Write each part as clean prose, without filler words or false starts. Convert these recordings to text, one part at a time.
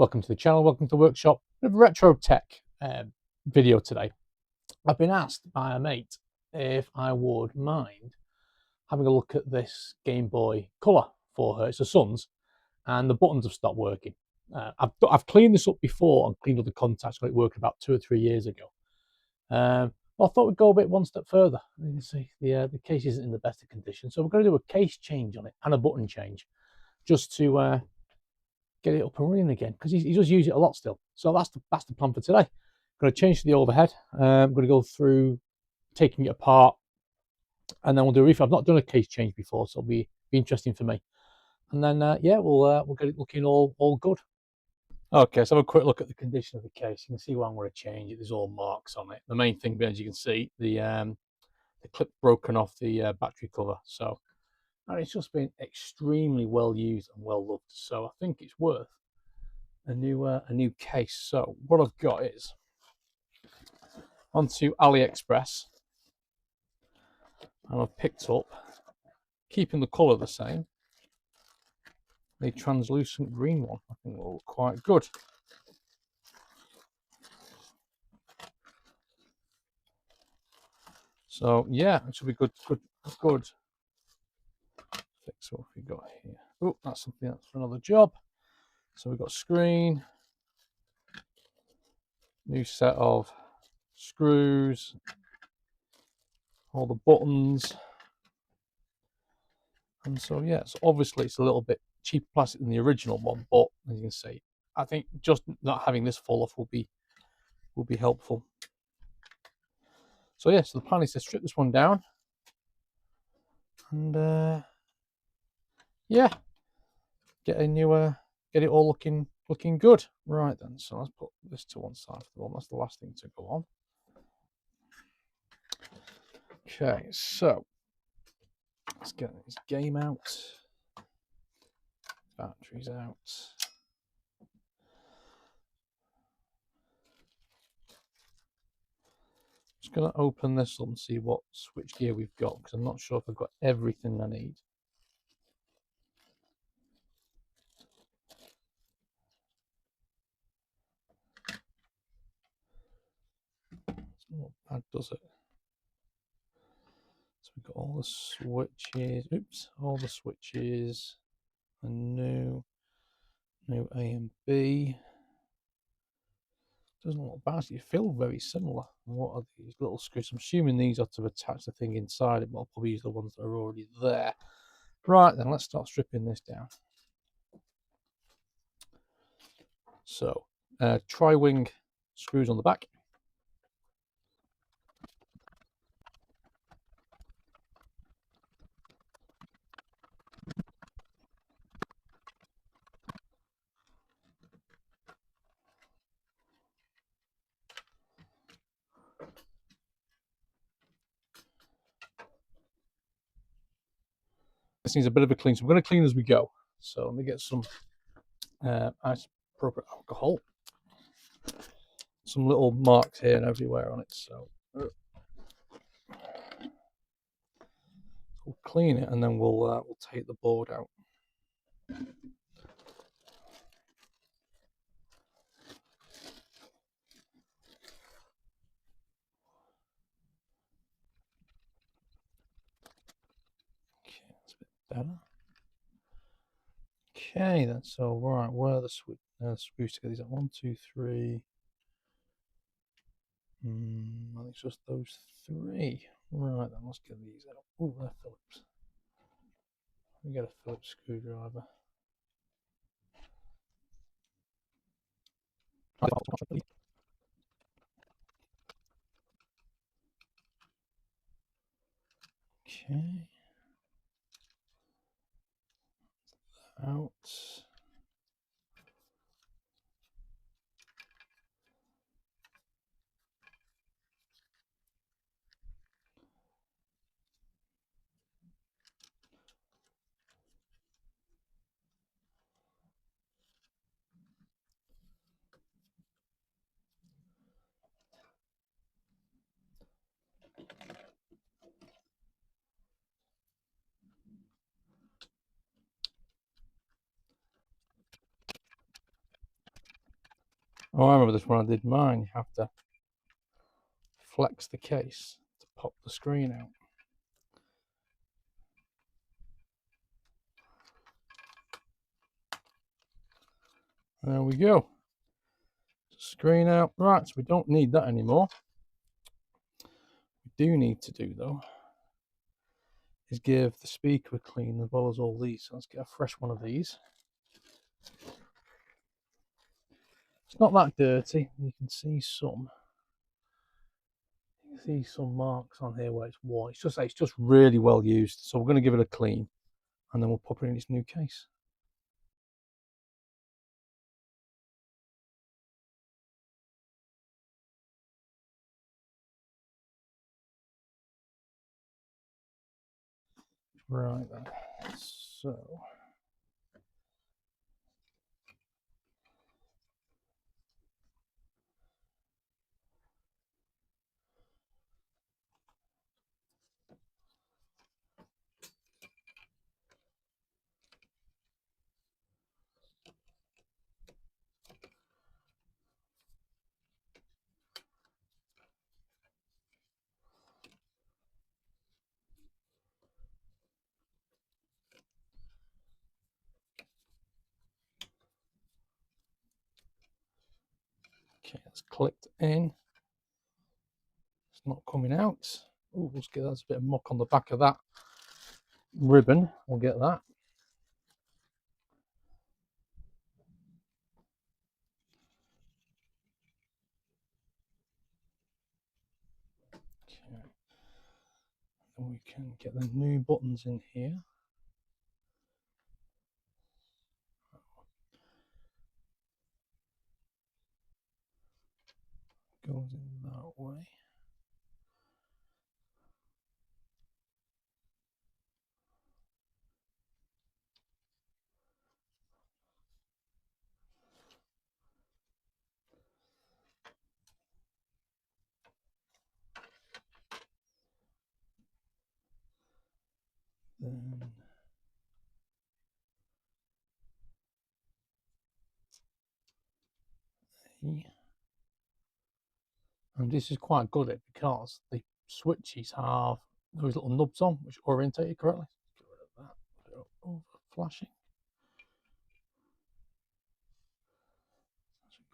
Welcome to the channel, welcome to the workshop. A retro tech video today. I've been asked by a mate if I would mind having a look at this Game Boy Color for her. It's her son's, and the buttons have stopped working. I've cleaned this up before and cleaned up the contacts, got it working about 2 or 3 years ago. Well, I thought we'd go a bit one step further. You can see the case isn't in the best of condition, so we're going to do a case change on it and a button change, just to get it up and running again, because he does use it a lot still. So that's the plan for today. I'm going to change the overhead. I'm going to go through taking it apart, and then we'll do a refit. I've not done a case change before, so it'll be interesting for me. And then yeah, we'll get it looking all good. Okay, so have a quick look at the condition of the case. You can see why I'm going to change it. There's all marks on it. The main thing being, as you can see, the clip broken off the battery cover. So, and it's just been extremely well used and well loved. So I think it's worth a new case. So what I've got is onto AliExpress, and I've picked up, keeping the colour the same, the translucent green one. I think will look quite good. So yeah, it should be good fix. What we got here? Oh, that's something else for another job. So we've got screen, new set of screws, all the buttons, and so yeah, so obviously it's a little bit cheaper plastic than the original one, but as you can see, I think just not having this fall off will be helpful. So yeah, so the plan is to strip this one down, and yeah, get it all looking good. Right then, so let's put this to one side for the moment. That's the last thing to go on. Okay, so let's get this game out, batteries out. Just going to open this up and see what switch gear we've got, because I'm not sure if I've got everything I need. It's not bad, does it? So we've got all the switches. Oops, all the switches. And new A and B. Doesn't look bad. You feel very similar. What are these little screws? I'm assuming these are to attach the thing inside it, but I'll probably use the ones that are already there. Right then, let's start stripping this down. So, tri-wing screws on the back. This needs a bit of a clean, so we're going to clean as we go. So let me get some isopropyl alcohol. Some little marks here and everywhere on it. So we'll clean it, and then we'll take the board out. Okay, that's a bit better. Okay, that's all right. Where are the screws to get these at? 1, 2, 3. I think it's just those 3. Right then, let's get these out. Oh, they're Phillips. Let me get a Phillips screwdriver. Okay. Out. Oh, I remember this when I did mine. You have to flex the case to pop the screen out. There we go. Screen out. Right, so we don't need that anymore. We do need to do, though, is give the speaker a clean as well as all these. So let's get a fresh one of these. It's not that dirty. You can see some. You can see some marks on here where it's worn. It's just really well used. So we're going to give it a clean, and then we'll pop it in its new case. Right then. So. Okay, it's clicked in. It's not coming out. Oh, let's get that's a bit of muck on the back of that ribbon. We'll get that. Okay. Then we can get the new buttons in here. Goes in that way. Then and this is quite good because the switches have those little nubs on which orientate it correctly. Get rid of that. Put it over flashing.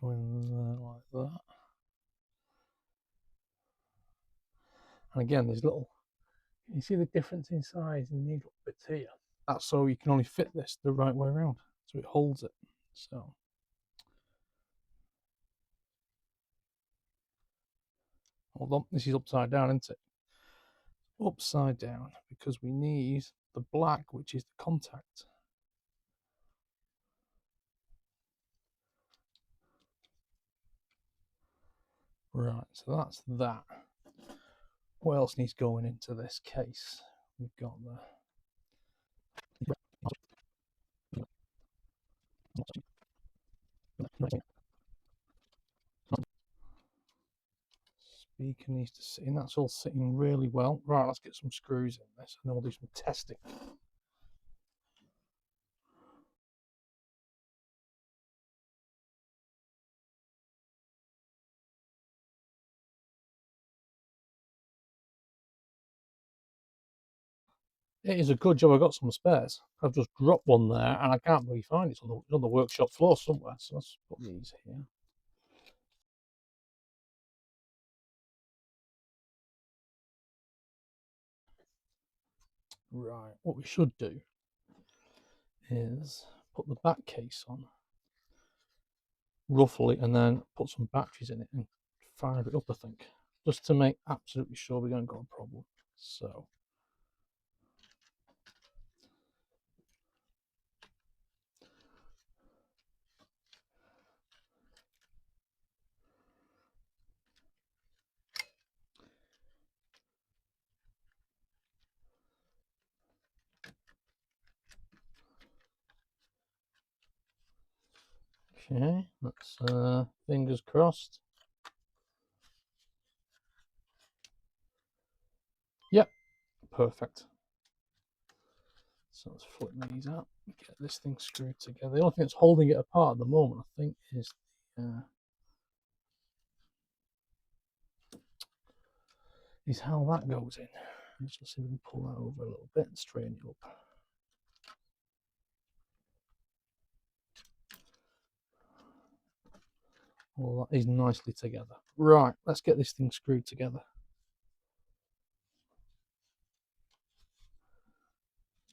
Go in there like that. And again, there's little. You see the difference in size in these little bits here. That's so you can only fit this the right way around, so it holds it. So. Hold on, this is upside down, isn't it? Upside down, because we need the black, which is the contact. Right, so that's that. What else needs going into this case? We've got the speaker needs to sit in. That's all sitting really well. Right, let's get some screws in this and then we'll do some testing. It is a good job I got some spares. I've just dropped one there and I can't really find it. It's on the workshop floor somewhere. So let's put these here. Right, what we should do is put the back case on roughly and then put some batteries in it and fire it up, I think, just to make absolutely sure we don't got a problem. So okay, that's fingers crossed. Yep, perfect. So let's flip these out, get this thing screwed together. The only thing that's holding it apart at the moment, I think, is the is how that goes in. Let's just see if we can pull that over a little bit and straighten it up. All that is nicely together. Right, let's get this thing screwed together.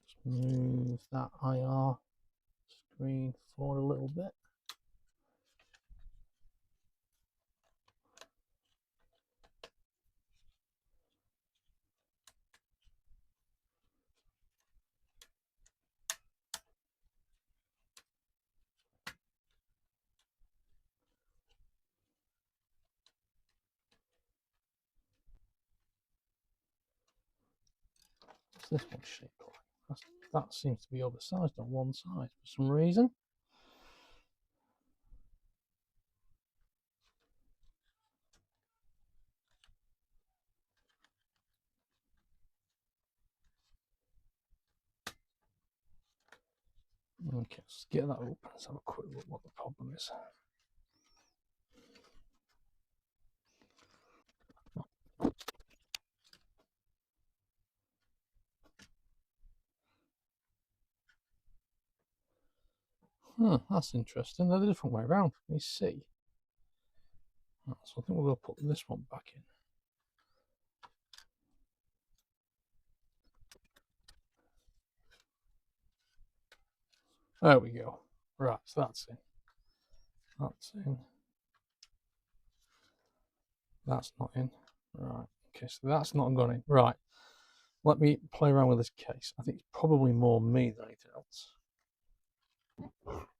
Just move that IR screen forward a little bit. What's this one shaped like? That seems to be oversized on one side for some reason. Okay, let's get that open. Let's have a quick look what the problem is. That's interesting. They're the different way around. Let me see. So I think we're going to put this one back in. There we go. Right, so that's in. That's in. That's not in. Right, okay, so that's not gone in. Right, let me play around with this case. I think it's probably more me than anything else.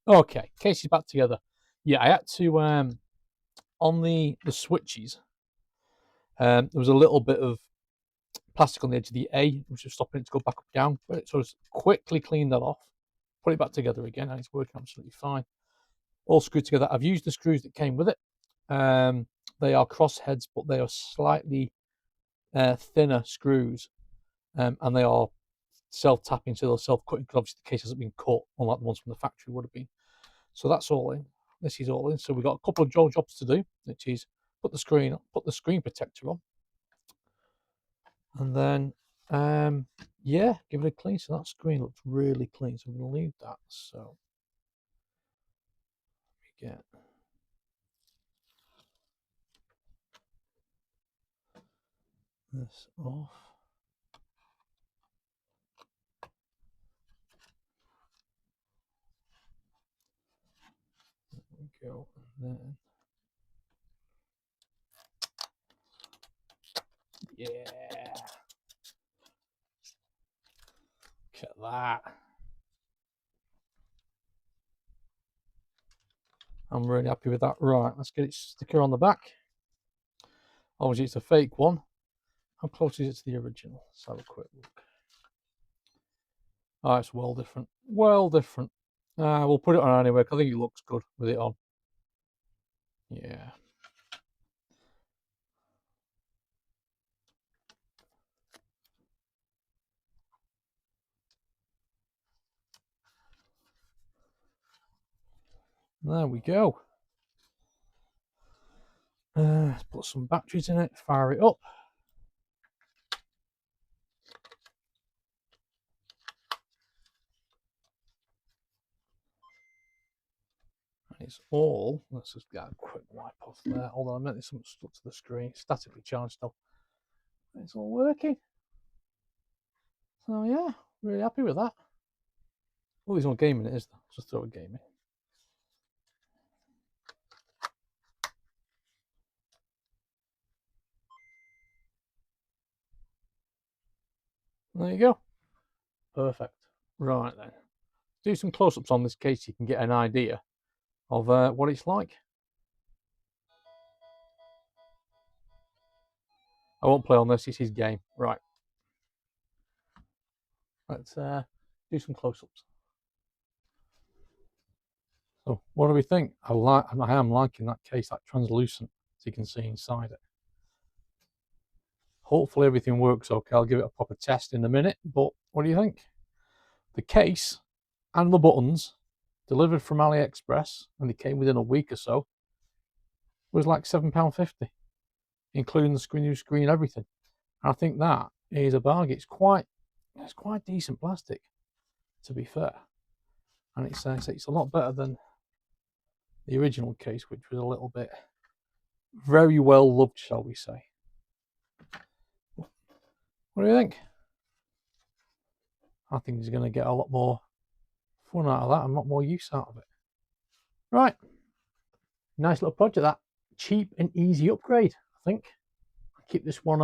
Okay, case is back together. Yeah, I had to, on the switches, there was a little bit of plastic on the edge of the A, which was stopping it to go back up down. But so I just quickly cleaned that off, put it back together again, and it's working absolutely fine. All screwed together. I've used the screws that came with it. They are cross heads, but they are slightly thinner screws, and they are self-tapping, so they're self-cutting, because obviously the case hasn't been cut, unlike the ones from the factory would have been. So that's all in. This is all in. So we've got a couple of jobs to do, which is put the screen protector on, and then yeah, give it a clean. So that screen looks really clean, so I'm going to leave that. So we get this off. There we go. And then yeah, look at that. I'm really happy with that. Right, let's get its sticker on the back. Obviously, it's a fake one. How close is it to the original? Let's have a quick look. Oh, it's well different. Well different. We'll put it on anyway, because I think it looks good with it on. Yeah. There we go. Let's put some batteries in it, fire it up. It's all, let's just get a quick wipe off there. Although I meant there's something stuck to the screen, statically charged still. It's all working. So yeah, really happy with that. Oh, there's no game in it, is there? Let's just throw a game in. There you go. Perfect. Right then. Do some close-ups on this case so you can get an idea of what it's like. I won't play on this, it's his game. Right. Let's do some close-ups. So what do we think? I am liking that case, that translucent, so you can see inside it. Hopefully everything works okay. I'll give it a proper test in a minute, but what do you think? The case and the buttons, delivered from AliExpress, and they came within a week or so, was like £7.50, including the new screen and everything. I think that is a bargain. It's quite decent plastic, to be fair, and it's a lot better than the original case, which was a little bit very well loved, shall we say. What do you think? I think he's going to get a lot more fun out of that and a lot more use out of it. Right, nice little project, that. Cheap and easy upgrade, I think. Keep this one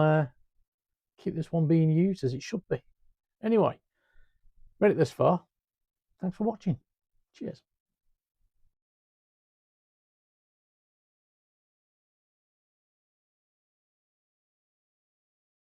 being used as it should be. Anyway, read it this far. Thanks for watching. Cheers.